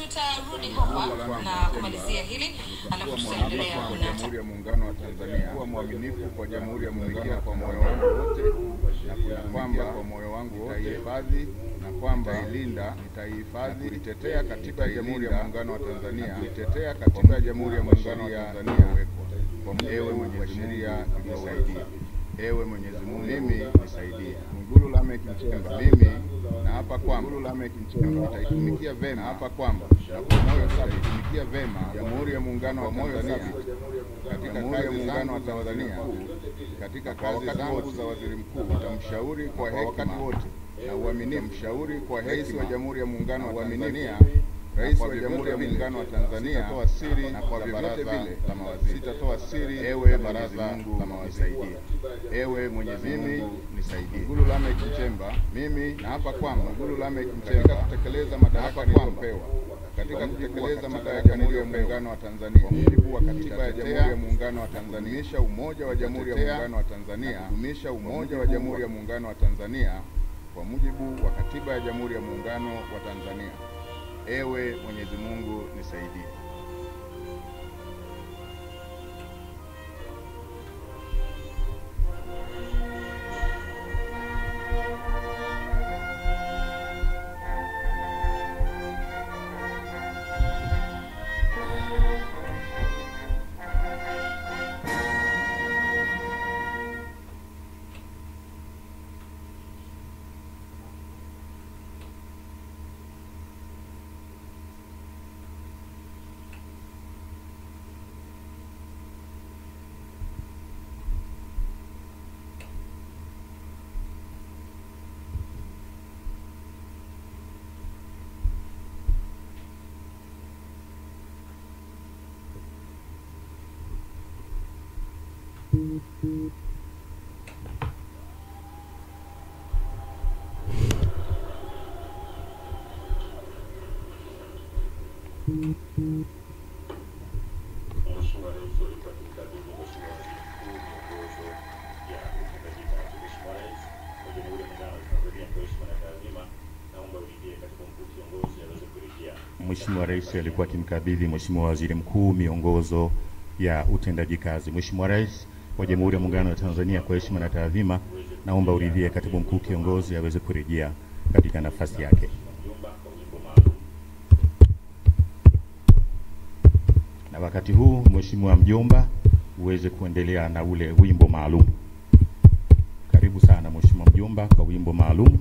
tutarudi hapa na kumalizia hili alafu tutaendelea na Jamhuri ya Muungano wa Tanzania. Kuwa mwaminifu kwa Jamhuri ya Muungano kwa moyo wangu wote na kwamba kwa moyo wangu wote nitaihifadhi na kwamba nitailinda, nitaihifadhi, nitetea katiba ya Jamhuri ya Muungano wa Tanzania, nitetea katiba ya Jamhuri ya Muungano wa Tanzania. Ewe Mwenyezi Sheria nisaidie. Ewe Mwenyezi Mungu mimi nisaidie. Mwigulu Lameck Nchemba mimi na hapa kwamba nitaitumikia vema hapa kwamba kwa moyo nitaitumikia vema Jamhuri ya Muungano wa Tanzania katika kazi ya Muungano wa Tanzania katika kazi zangu za waziri mkuu. Nitamshauri kwa hekima wote na uaminifu, mshauri kwa hekima wa Jamhuri ya Muungano wa Tanzania, Rais wa Jamhuri ya Muungano wa Tanzania, sitatoa siri na kwa vyovyote vile la mawaziri. Sitatoa siri. Ewe Baraza la Mawaziri nisaidie. Ewe Mwenyezi Mungu nisaidie. Mwigulu Lameck Nchemba mimi na hapa kwamba Mwigulu Lameck Nchemba kutekeleza madaraka niliyopewa katika kutekeleza madaraka ya Jamhuri ya Muungano wa Tanzania kwa mujibu wa katiba ya Jamhuri ya Muungano wa Tanzania, dumisha umoja wa Jamhuri ya Muungano wa Tanzania, dumisha umoja wa Jamhuri ya Muungano wa Tanzania kwa mujibu wa katiba ya Jamhuri ya Muungano wa Tanzania. Ewe Mwenyezi Mungu nisaidie. Mheshimiwa Rais alikuwa akimkabidhi Mheshimiwa Waziri Mkuu miongozo ya utendaji kazi. Mheshimiwa Rais wa Jamhuri ya Muungano wa Tanzania, kwa heshima na taadhima, naomba uridhie Katibu Mkuu kiongozi aweze kurejea katika nafasi yake. Na wakati huu Mheshimiwa Mjomba uweze kuendelea na ule wimbo maalum. Karibu sana Mheshimiwa Mjomba kwa wimbo maalum.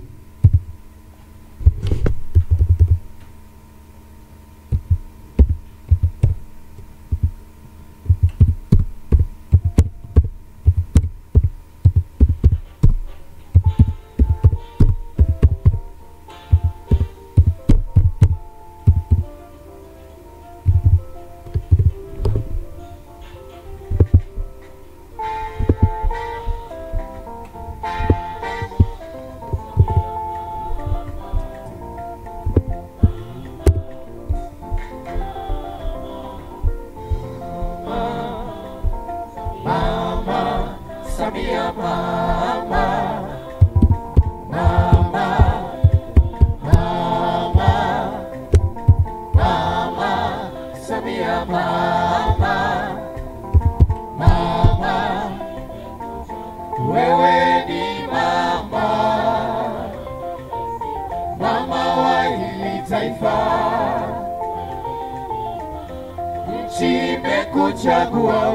Kuchagua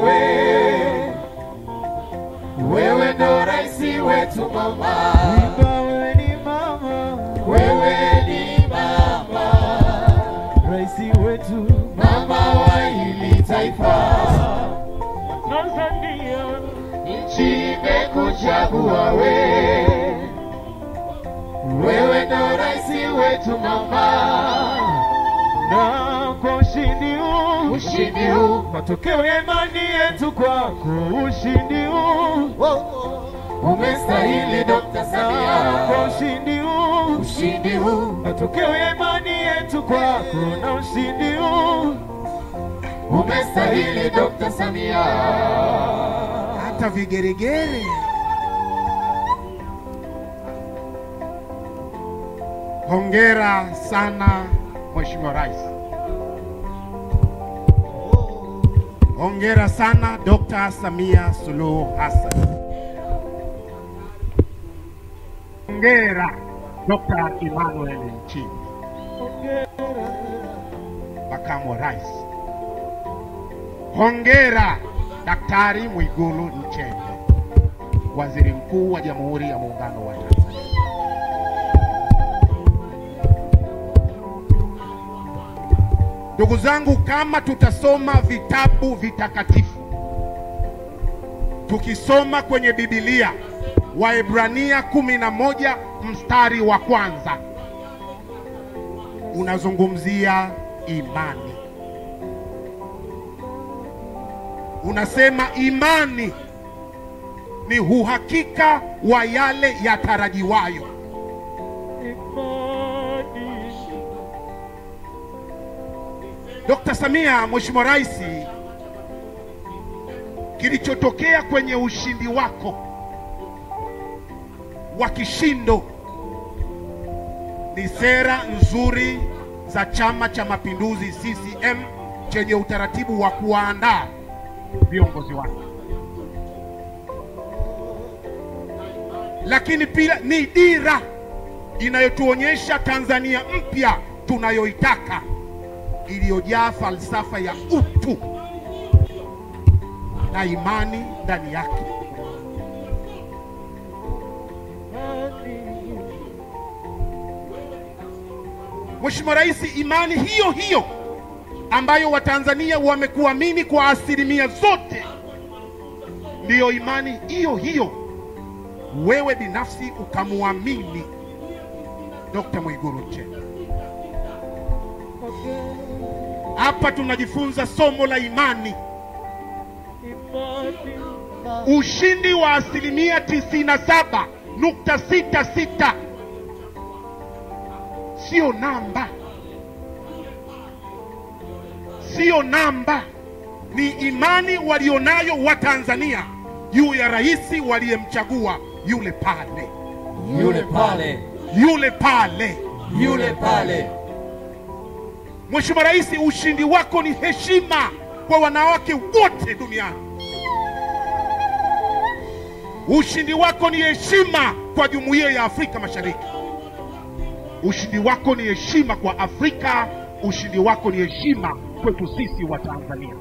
wewe ndo rais wetu mama, wewe ni mama, wewe ni mama, rais wetu mama wa hili taifa. Tanzania nchi imekuchagua wewe ndo rais wetu mama, na kwa ushindi huu matokeo ya imani yetu kwako, ushindi huu umestahili Dr. Samia. Kwa ushindi huu matokeo ya imani yetu kwako, na ushindi huu umestahili Dr. Samia. Hata vigeregere. Hongera sana Mheshimiwa Rais. Hongera sana Dr. Samia Suluhu Hassan. Hongera Dr. Emmanuel Nchimbi, Makamu wa Rais. Hongera Daktari Mwigulu Nchemba, Waziri Mkuu wa Jamhuri ya Muungano wa Tanzania. Ndugu zangu, kama tutasoma vitabu vitakatifu, tukisoma kwenye Biblia Waebrania 11 mstari wa 1 unazungumzia imani. Unasema imani ni uhakika wa yale yatarajiwayo. Dr. Samia, Mheshimiwa Rais, kilichotokea kwenye ushindi wako wa kishindo ni sera nzuri za Chama cha Mapinduzi CCM chenye utaratibu wa kuandaa viongozi wake. Lakini pia ni dira inayotuonyesha Tanzania mpya tunayoitaka, iliyojaa falsafa ya utu na imani ndani yake. Mheshimiwa Rais, imani hiyo hiyo ambayo Watanzania wamekuamini kwa asilimia zote, ndiyo imani hiyo hiyo wewe binafsi ukamuamini Dr. Mwigulu Nchemba. Hapa tunajifunza somo la imani. Ushindi wa asilimia 97.66 sio namba, sio namba, ni imani walionayo wa Tanzania juu ya rais waliyemchagua yule pale, yule pale, yule pale, yule pale. Mheshimiwa Rais, ushindi wako ni heshima kwa wanawake wote duniani. Ushindi wako ni heshima kwa Jumuiya ya Afrika Mashariki. Ushindi wako ni heshima kwa Afrika. Ushindi wako ni heshima kwetu sisi wa Tanzania.